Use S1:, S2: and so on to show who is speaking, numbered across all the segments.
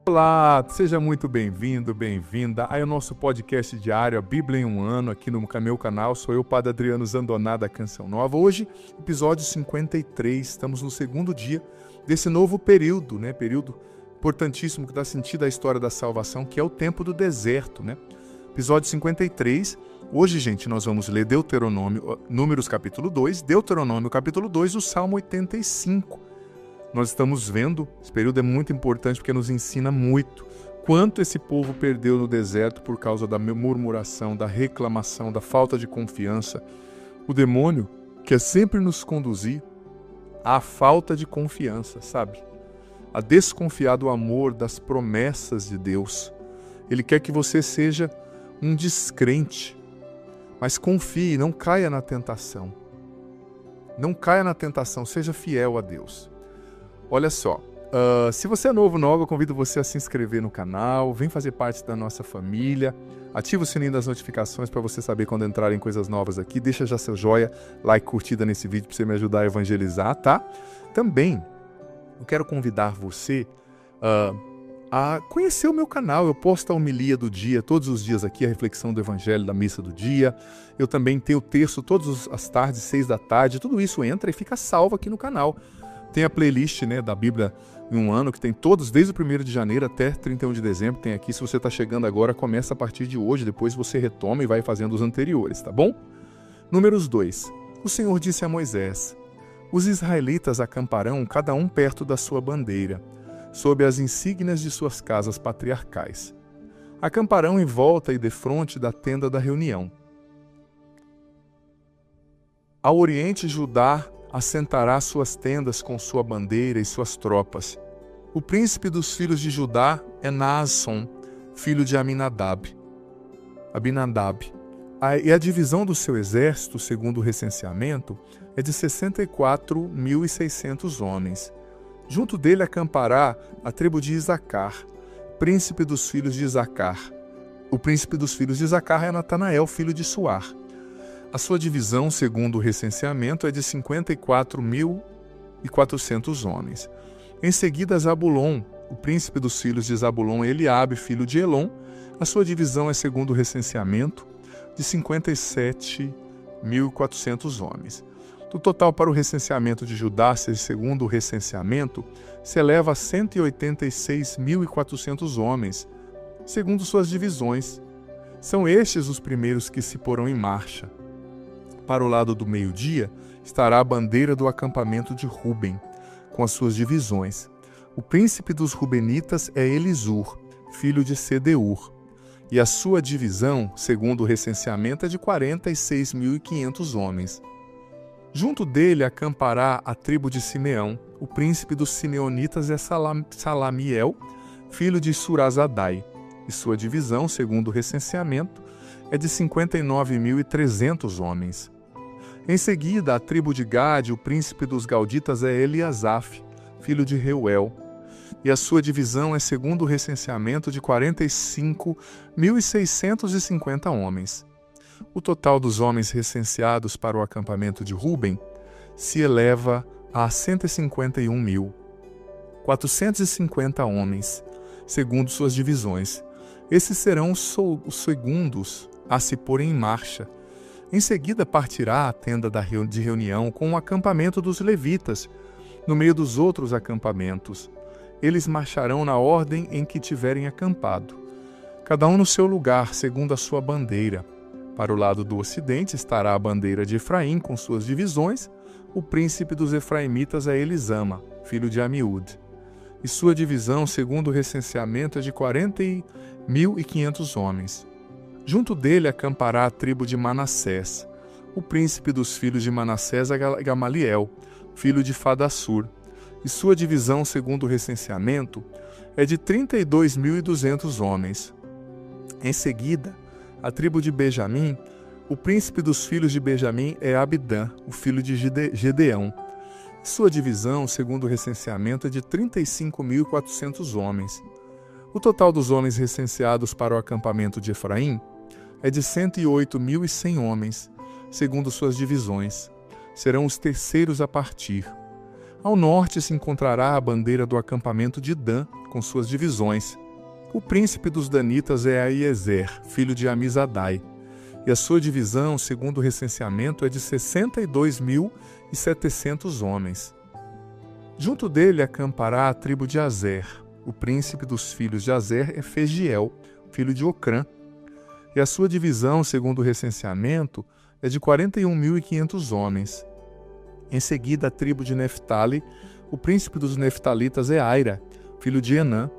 S1: Olá, seja muito bem-vindo, bem-vinda ao nosso podcast diário, a Bíblia em um Ano, aqui no meu canal. Sou eu, Padre Adriano Zandoná, da Canção Nova. Hoje, episódio 53, estamos no segundo dia desse novo período, período importantíssimo que dá sentido à história da salvação, que é o tempo do deserto, Episódio 53, hoje, gente, nós vamos ler Deuteronômio, Números capítulo 2, Deuteronômio capítulo 2, o Salmo 85. Nós estamos vendo, esse período é muito importante porque nos ensina muito quanto esse povo perdeu no deserto por causa da murmuração, da reclamação, da falta de confiança. O demônio quer sempre nos conduzir à falta de confiança, sabe? A desconfiar do amor, das promessas de Deus. Ele quer que você seja um descrente, mas confie, não caia na tentação. Não caia na tentação, seja fiel a Deus. Olha só, se você é novo, eu convido você a se inscrever no canal, vem fazer parte da nossa família, ativa o sininho das notificações para você saber quando entrarem coisas novas aqui, deixa já seu joia, like, curtida nesse vídeo para você me ajudar a evangelizar, tá? Também, eu quero convidar você a conhecer o meu canal. Eu posto a homilia do dia, todos os dias aqui, a reflexão do evangelho da missa do dia. Eu também tenho texto todas as tardes, 6 da tarde, tudo isso entra e fica salvo aqui no canal. Tem a playlist da Bíblia em um Ano, que tem todos, desde o 1º de janeiro até 31 de dezembro, tem aqui. Se você está chegando agora, começa a partir de hoje, depois você retoma e vai fazendo os anteriores, tá bom? Números 2. O Senhor disse a Moisés: os israelitas acamparão, cada um perto da sua bandeira, sob as insígnias de suas casas patriarcais. Acamparão em volta e defronte da tenda da reunião. Ao oriente, Judá assentará suas tendas com sua bandeira e suas tropas. O príncipe dos filhos de Judá é Naasson, filho de Abinadab. E a divisão do seu exército, segundo o recenseamento, é de 64.600 homens. Junto dele acampará a tribo de Isacar, príncipe dos filhos de Isacar. O príncipe dos filhos de Isacar é Natanael, filho de Suar. A sua divisão, segundo o recenseamento, é de 54.400 homens. Em seguida, Zabulon, o príncipe dos filhos de Zabulon, Eliabe, filho de Elon. A sua divisão é, segundo o recenseamento, de 57.400 homens. Do total para o recenseamento de Judá, segundo o recenseamento, se eleva a 186.400 homens, segundo suas divisões. São estes os primeiros que se porão em marcha. Para o lado do meio-dia estará a bandeira do acampamento de Ruben, com as suas divisões. O príncipe dos Rubenitas é Elisur, filho de Sedeur, e a sua divisão, segundo o recenseamento, é de 46.500 homens. Junto dele acampará a tribo de Simeão. O príncipe dos Simeonitas é Salamiel, filho de Surazadai, e sua divisão, segundo o recenseamento, é de 59.300 homens. Em seguida, a tribo de Gade, o príncipe dos Gauditas é Eliasaf, filho de Reuel, e a sua divisão é, segundo o recenseamento, de 45.650 homens. O total dos homens recenseados para o acampamento de Ruben se eleva a 151.450 homens, segundo suas divisões. Esses serão os segundos a se porem em marcha. Em seguida partirá a tenda de reunião com o acampamento dos levitas, no meio dos outros acampamentos. Eles marcharão na ordem em que tiverem acampado, cada um no seu lugar, segundo a sua bandeira. Para o lado do ocidente estará a bandeira de Efraim com suas divisões. O príncipe dos efraimitas é Elisama, filho de Amiúde, e sua divisão, segundo o recenseamento, é de 40.500 homens. Junto dele acampará a tribo de Manassés. O príncipe dos filhos de Manassés é Gamaliel, filho de Fadassur, e sua divisão, segundo o recenseamento, é de 32.200 homens. Em seguida, a tribo de Benjamim, o príncipe dos filhos de Benjamim é Abidã, o filho de Gedeão. Sua divisão, segundo o recenseamento, é de 35.400 homens. O total dos homens recenseados para o acampamento de Efraim é de 108.100 homens, segundo suas divisões. Serão os terceiros a partir. Ao norte se encontrará a bandeira do acampamento de Dan, com suas divisões. O príncipe dos danitas é Aiezer, filho de Amizadai, e a sua divisão, segundo o recenseamento, é de 62.700 homens. Junto dele acampará a tribo de Azer. O príncipe dos filhos de Azer é Fegiel, filho de Ocrã, e a sua divisão, segundo o recenseamento, é de 41.500 homens. Em seguida, a tribo de Neftali, o príncipe dos neftalitas é Aira, filho de Enã,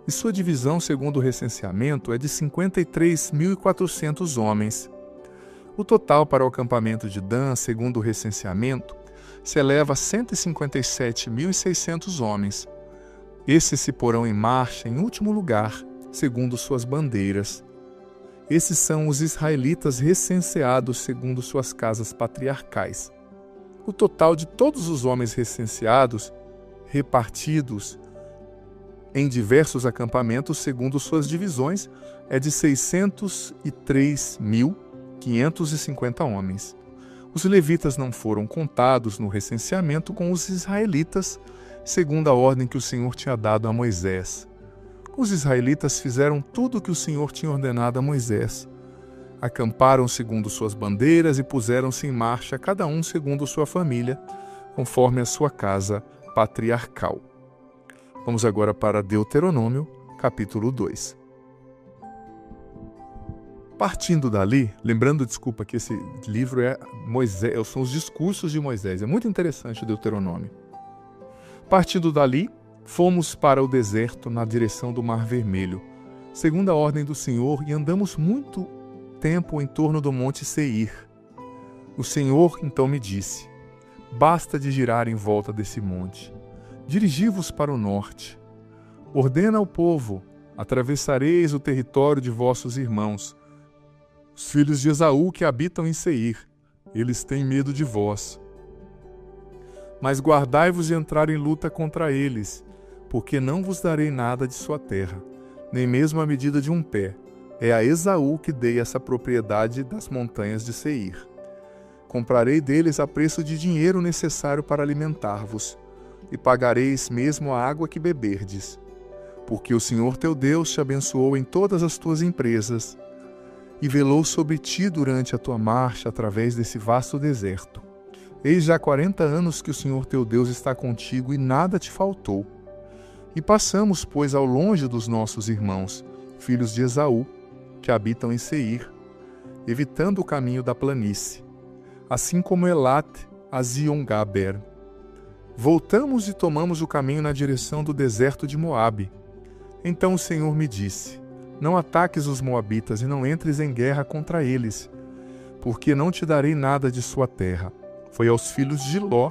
S1: e sua divisão, segundo o recenseamento, é de 53.400 homens. O total para o acampamento de Dan, segundo o recenseamento, se eleva a 157.600 homens. Esses se porão em marcha em último lugar, segundo suas bandeiras. Esses são os israelitas recenseados segundo suas casas patriarcais. O total de todos os homens recenseados, repartidos em diversos acampamentos segundo suas divisões, é de 603.550 homens. Os levitas não foram contados no recenseamento com os israelitas, segundo a ordem que o Senhor tinha dado a Moisés. Os israelitas fizeram tudo o que o Senhor tinha ordenado a Moisés. Acamparam segundo suas bandeiras e puseram-se em marcha, cada um segundo sua família, conforme a sua casa patriarcal. Vamos agora para Deuteronômio, capítulo 2. Partindo dali, lembrando, que esse livro é Moisés, são os discursos de Moisés. É muito interessante o Deuteronômio. Partindo dali, fomos para o deserto na direção do Mar Vermelho, segundo a ordem do Senhor, e andamos muito tempo em torno do monte Seir. O Senhor então me disse: basta de girar em volta desse monte. Dirigi-vos para o norte. Ordena ao povo: atravessareis o território de vossos irmãos, os filhos de Esaú que habitam em Seir. Eles têm medo de vós. Mas guardai-vos de entrar em luta contra eles, porque não vos darei nada de sua terra, nem mesmo a medida de um pé. É a Esaú que dei essa propriedade das montanhas de Seir. Comprarei deles a preço de dinheiro necessário para alimentar-vos, e pagareis mesmo a água que beberdes. Porque o Senhor teu Deus te abençoou em todas as tuas empresas, e velou sobre ti durante a tua marcha através desse vasto deserto. Eis já 40 anos que o Senhor teu Deus está contigo e nada te faltou. E passamos, pois, ao longe dos nossos irmãos, filhos de Esaú, que habitam em Seir, evitando o caminho da planície, assim como Elat, Azion-Gaber. Voltamos e tomamos o caminho na direção do deserto de Moabe. Então o Senhor me disse: não ataques os moabitas e não entres em guerra contra eles, porque não te darei nada de sua terra. Foi aos filhos de Ló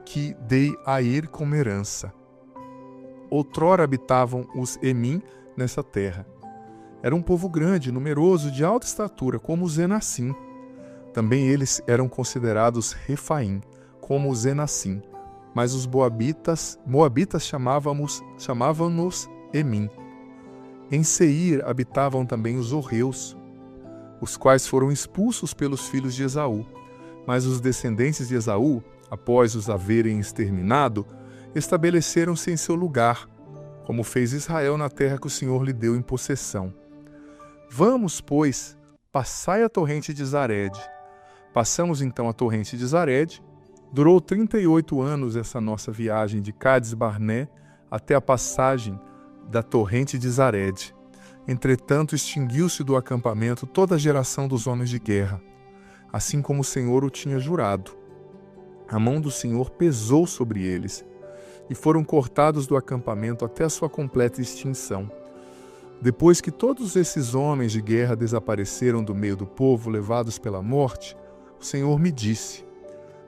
S1: que dei a Ir como herança. Outrora habitavam os Emim nessa terra. Era um povo grande, numeroso, de alta estatura, como os Enassim. Também eles eram considerados Refaim, como os Enassim. Mas os moabitas chamavam-nos Emim. Em Seir habitavam também os Orreus, os quais foram expulsos pelos filhos de Esaú. Mas os descendentes de Esaú, após os haverem exterminado, estabeleceram-se em seu lugar, como fez Israel na terra que o Senhor lhe deu em possessão. Vamos, pois, passai a torrente de Zared. Passamos então a torrente de Zared. Durou 38 anos essa nossa viagem de Cades-Barné até a passagem da torrente de Zared. Entretanto, extinguiu-se do acampamento toda a geração dos homens de guerra, assim como o Senhor o tinha jurado. A mão do Senhor pesou sobre eles, e foram cortados do acampamento até a sua completa extinção. Depois que todos esses homens de guerra desapareceram do meio do povo, levados pela morte, o Senhor me disse: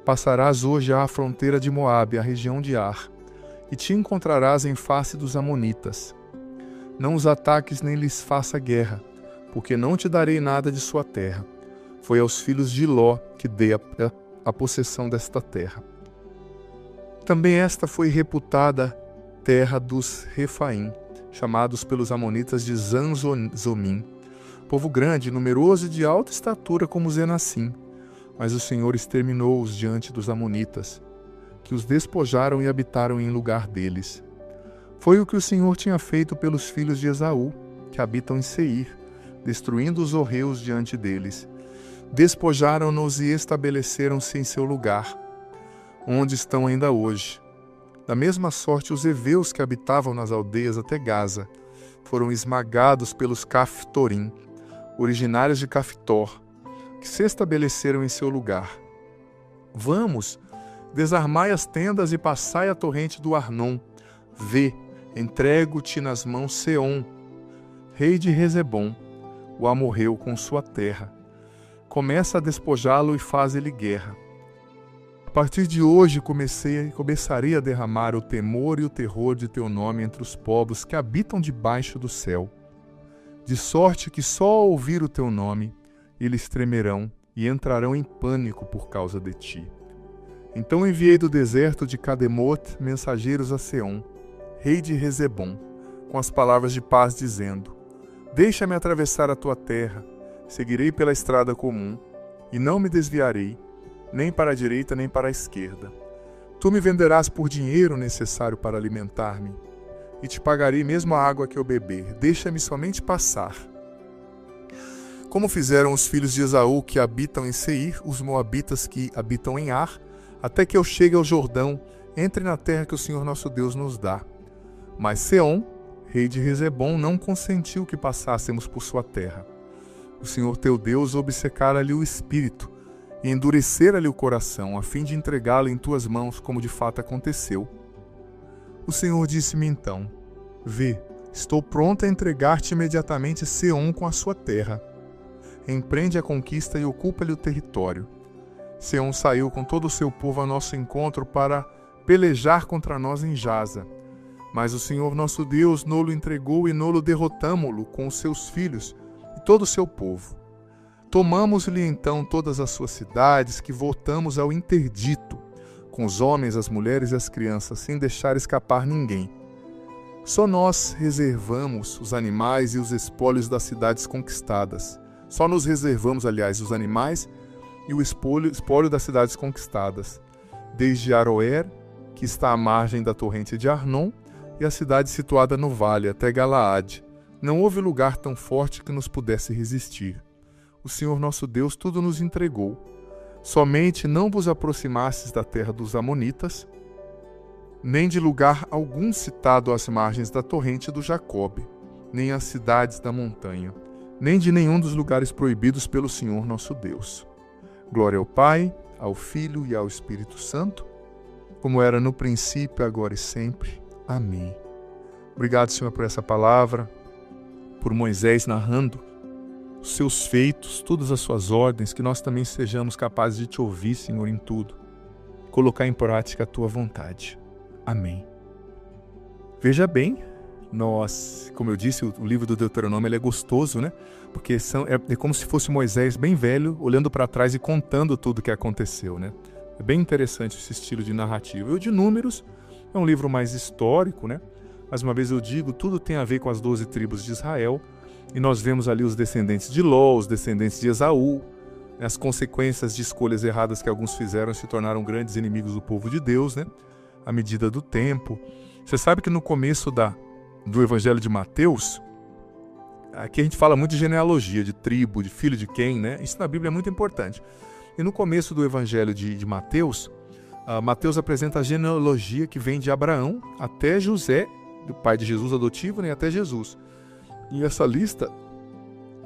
S1: passarás hoje à fronteira de Moabe, a região de Ar, e te encontrarás em face dos amonitas. Não os ataques nem lhes faça guerra, porque não te darei nada de sua terra. Foi aos filhos de Ló que dei a possessão desta terra. Também esta foi reputada terra dos Refaim, chamados pelos amonitas de Zanzomim, povo grande, numeroso e de alta estatura como os Enassim. Mas o Senhor exterminou-os diante dos amonitas, que os despojaram e habitaram em lugar deles. Foi o que o Senhor tinha feito pelos filhos de Esaú, que habitam em Seir, destruindo os horreus diante deles. Despojaram-nos e estabeleceram-se em seu lugar, onde estão ainda hoje. Da mesma sorte, os heveus que habitavam nas aldeias até Gaza foram esmagados pelos Caftorim, originários de Caftor, que se estabeleceram em seu lugar. Vamos, desarmai as tendas e passai a torrente do Arnon. Vê, entrego-te nas mãos Seom, rei de Rezebom, o amorreu com sua terra. Começa a despojá-lo e faz-lhe guerra. A partir de hoje começarei a derramar o temor e o terror de teu nome entre os povos que habitam debaixo do céu, de sorte que só ao ouvir o teu nome eles tremerão e entrarão em pânico por causa de ti. Então enviei do deserto de Cademote mensageiros a Seom, rei de Rezebom, com as palavras de paz, dizendo: Deixa-me atravessar a tua terra, seguirei pela estrada comum, e não me desviarei, nem para a direita nem para a esquerda. Tu me venderás por dinheiro necessário para alimentar-me, e te pagarei mesmo a água que eu beber. Deixa-me somente passar. Como fizeram os filhos de Esaú que habitam em Seir, os moabitas que habitam em Ar, até que eu chegue ao Jordão, entre na terra que o Senhor nosso Deus nos dá. Mas Seom, rei de Rezebom, não consentiu que passássemos por sua terra. O Senhor teu Deus obcecara-lhe o espírito e endurecera-lhe o coração, a fim de entregá-lo em tuas mãos, como de fato aconteceu. O Senhor disse-me então: Vê, estou pronto a entregar-te imediatamente Seom com a sua terra. Empreende a conquista e ocupa-lhe o território. Seom saiu com todo o seu povo a nosso encontro para pelejar contra nós em Jaza. Mas o Senhor nosso Deus no-lo entregou e no-lo derrotamo-lo com os seus filhos e todo o seu povo. Tomamos-lhe então todas as suas cidades, que voltamos ao interdito, com os homens, as mulheres e as crianças, sem deixar escapar ninguém. Só nós reservamos os animais e os espólios das cidades conquistadas. Só nos reservamos, aliás, os animais e o espólio das cidades conquistadas, desde Aroer, que está à margem da torrente de Arnon, e a cidade situada no vale, até Galaade. Não houve lugar tão forte que nos pudesse resistir. O Senhor nosso Deus tudo nos entregou. Somente não vos aproximastes da terra dos Amonitas, nem de lugar algum citado às margens da torrente do Jacobe, nem às cidades da montanha, nem de nenhum dos lugares proibidos pelo Senhor nosso Deus. Glória ao Pai, ao Filho e ao Espírito Santo, como era no princípio, agora e sempre. Amém. Obrigado, Senhor, por essa palavra, por Moisés narrando os seus feitos, todas as suas ordens, que nós também sejamos capazes de te ouvir, Senhor, em tudo, colocar em prática a tua vontade. Amém. Veja bem, nós, como eu disse, o livro do Deuteronômio ele é gostoso, né? Porque é como se fosse Moisés bem velho, olhando para trás e contando tudo o que aconteceu, né? É bem interessante esse estilo de narrativa. E o de Números é um livro mais histórico, né? Mais uma vez eu digo, tudo tem a ver com as 12 tribos de Israel, e nós vemos ali os descendentes de Ló, os descendentes de Esaú, né? As consequências de escolhas erradas que alguns fizeram se tornaram grandes inimigos do povo de Deus, né? À medida do tempo. Você sabe que no começo do Evangelho de Mateus, aqui a gente fala muito de genealogia, de tribo, de filho de quem, né? Isso na Bíblia é muito importante. E no começo do Evangelho de Mateus, Mateus apresenta a genealogia que vem de Abraão até José, do pai de Jesus adotivo, né, até Jesus. E essa lista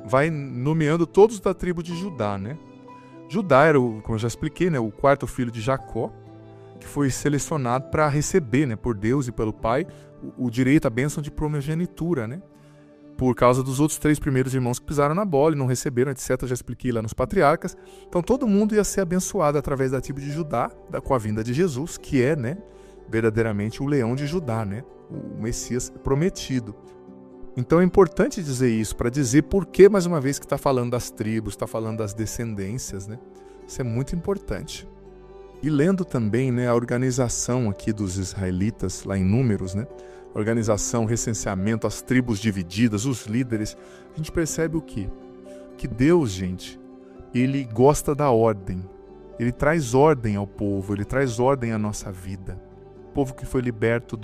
S1: vai nomeando todos da tribo de Judá, né? Judá era, como eu já expliquei, né, o quarto filho de Jacó, que foi selecionado para receber, né, por Deus e pelo Pai, o direito à bênção de primogenitura, né? Por causa dos outros 3 primeiros irmãos que pisaram na bola e não receberam, etc. Já expliquei lá nos patriarcas. Então todo mundo ia ser abençoado através da tribo de Judá, com a vinda de Jesus, que é, né, verdadeiramente o leão de Judá, né, o Messias prometido. Então é importante dizer isso, para dizer por que, mais uma vez, que está falando das tribos, está falando das descendências, né? Isso é muito importante. E lendo também, né, a organização aqui dos israelitas, lá em Números, né? Organização, recenseamento, as tribos divididas, os líderes, a gente percebe o quê? Que Deus, gente, Ele gosta da ordem. Ele traz ordem ao povo, Ele traz ordem à nossa vida. O povo que foi liberto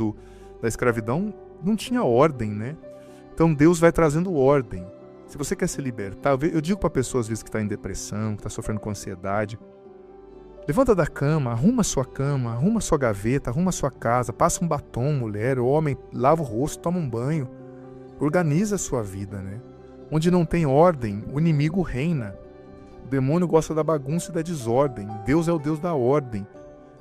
S1: da escravidão não tinha ordem, né? Então Deus vai trazendo ordem. Se você quer se libertar, eu digo para pessoas às vezes que está em depressão, que está sofrendo com ansiedade, levanta da cama, arruma sua gaveta, arruma sua casa, passa um batom, mulher, homem, lava o rosto, toma um banho, organiza a sua vida, né? Onde não tem ordem, o inimigo reina. O demônio gosta da bagunça e da desordem. Deus é o Deus da ordem.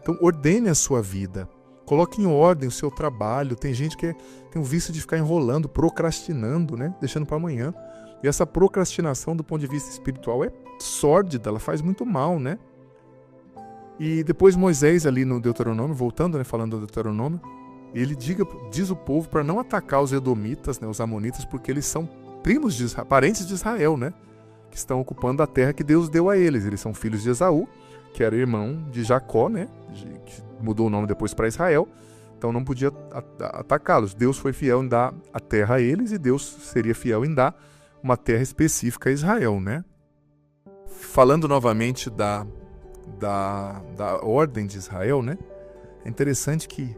S1: Então ordene a sua vida. Coloque em ordem o seu trabalho. Tem gente que tem o vício de ficar enrolando, procrastinando, né? Deixando para amanhã. E essa procrastinação, do ponto de vista espiritual, é sórdida, ela faz muito mal, né? E depois Moisés, ali no Deuteronômio, voltando, né, falando do Deuteronômio, ele diz o povo para não atacar os edomitas, né, os amonitas, porque eles são parentes de Israel, né? Que estão ocupando a terra que Deus deu a eles. Eles são filhos de Esaú, que era irmão de Jacó, né? Que mudou o nome depois para Israel. Então não podia atacá-los. Deus foi fiel em dar a terra a eles e Deus seria fiel em dar uma terra específica a Israel, né? Falando novamente da ordem de Israel, né? É interessante que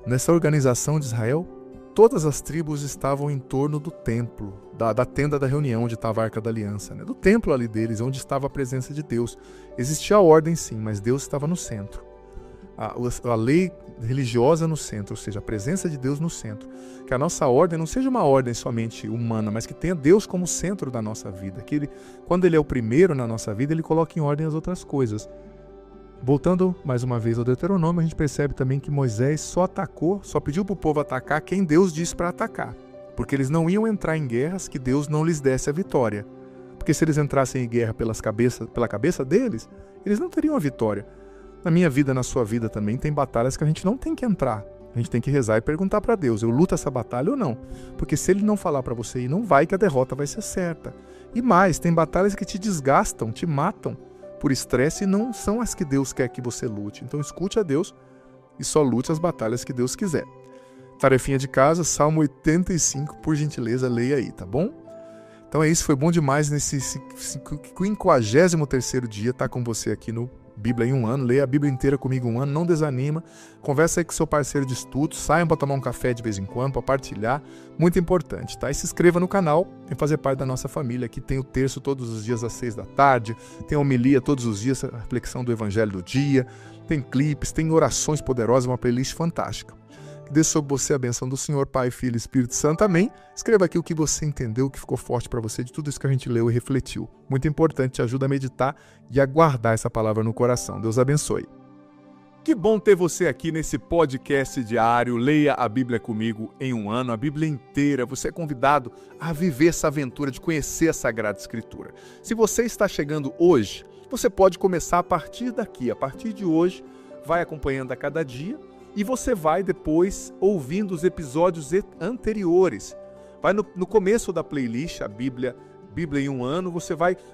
S1: nessa organização de Israel, todas as tribos estavam em torno do templo, da tenda da reunião onde estava a Arca da Aliança, né? Do templo ali deles, onde estava a presença de Deus. Existia a ordem sim, mas Deus estava no centro. A lei religiosa no centro, ou seja, a presença de Deus no centro. Que a nossa ordem não seja uma ordem somente humana, mas que tenha Deus como centro da nossa vida. Que quando Ele é o primeiro na nossa vida, Ele coloca em ordem as outras coisas. Voltando mais uma vez ao Deuteronômio, a gente percebe também que Moisés só pediu para o povo atacar quem Deus disse para atacar. Porque eles não iam entrar em guerras que Deus não lhes desse a vitória. Porque se eles entrassem em guerra pela cabeça deles, eles não teriam a vitória. Na minha vida, na sua vida também, tem batalhas que a gente não tem que entrar. A gente tem que rezar e perguntar para Deus, eu luto essa batalha ou não? Porque se Ele não falar para você e não vai, que a derrota vai ser certa. E mais, tem batalhas que te desgastam, te matam por estresse e não são as que Deus quer que você lute. Então escute a Deus e só lute as batalhas que Deus quiser. Tarefinha de casa, Salmo 85, por gentileza, leia aí, tá bom? Então é isso, foi bom demais nesse 53º dia estar com você aqui no Bíblia em um ano. Leia a Bíblia inteira comigo um ano, não desanima. Conversa aí com seu parceiro de estudo, saiam para tomar um café de vez em quando, para partilhar, muito importante, tá? E se inscreva no canal e fazer parte da nossa família. Aqui tem o terço todos os dias às 6 da tarde, tem a homilia todos os dias, a reflexão do Evangelho do dia, tem clipes, tem orações poderosas, uma playlist fantástica. Que dê sobre você a bênção do Senhor, Pai, Filho e Espírito Santo. Amém. Escreva aqui o que você entendeu, o que ficou forte para você de tudo isso que a gente leu e refletiu. Muito importante, te ajuda a meditar e a guardar essa palavra no coração. Deus abençoe. Que bom ter você aqui nesse podcast diário. Leia a Bíblia comigo em um ano, a Bíblia inteira. Você é convidado a viver essa aventura de conhecer a Sagrada Escritura. Se você está chegando hoje, você pode começar a partir daqui. A partir de hoje, vai acompanhando a cada dia. E você vai depois ouvindo os episódios anteriores. Vai no começo da playlist, a Bíblia em um ano,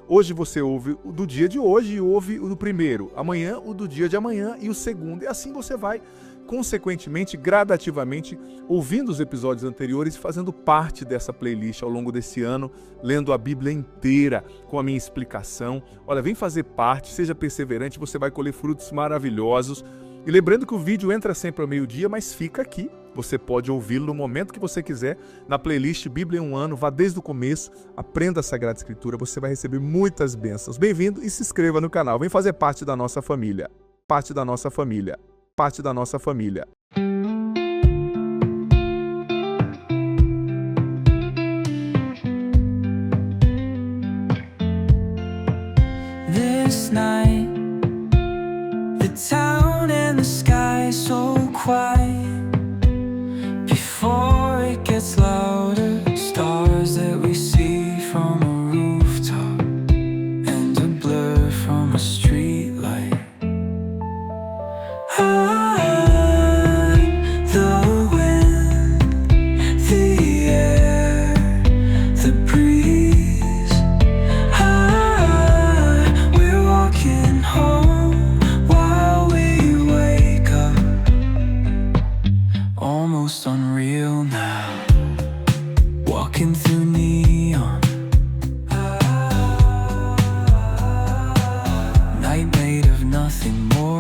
S1: hoje você ouve o do dia de hoje e ouve o do primeiro. Amanhã, o do dia de amanhã e o segundo. E assim você vai, consequentemente, gradativamente, ouvindo os episódios anteriores e fazendo parte dessa playlist ao longo desse ano, lendo a Bíblia inteira com a minha explicação. Olha, vem fazer parte, seja perseverante, você vai colher frutos maravilhosos. E lembrando que o vídeo entra sempre ao meio-dia, mas fica aqui. Você pode ouvi-lo no momento que você quiser, na playlist Bíblia em um ano. Vá desde o começo, aprenda a Sagrada Escritura, você vai receber muitas bênçãos. Bem-vindo e se inscreva no canal. Vem fazer parte da nossa família. Parte da nossa família. Parte da nossa família.
S2: This night, the town and the sky so quiet. Before it gets louder, stars that we see from a rooftop and a blur from a street light. The wind, the air, the breeze. We're walking home while we wake up. Almost unreal now, walking through neon. Night made of nothing more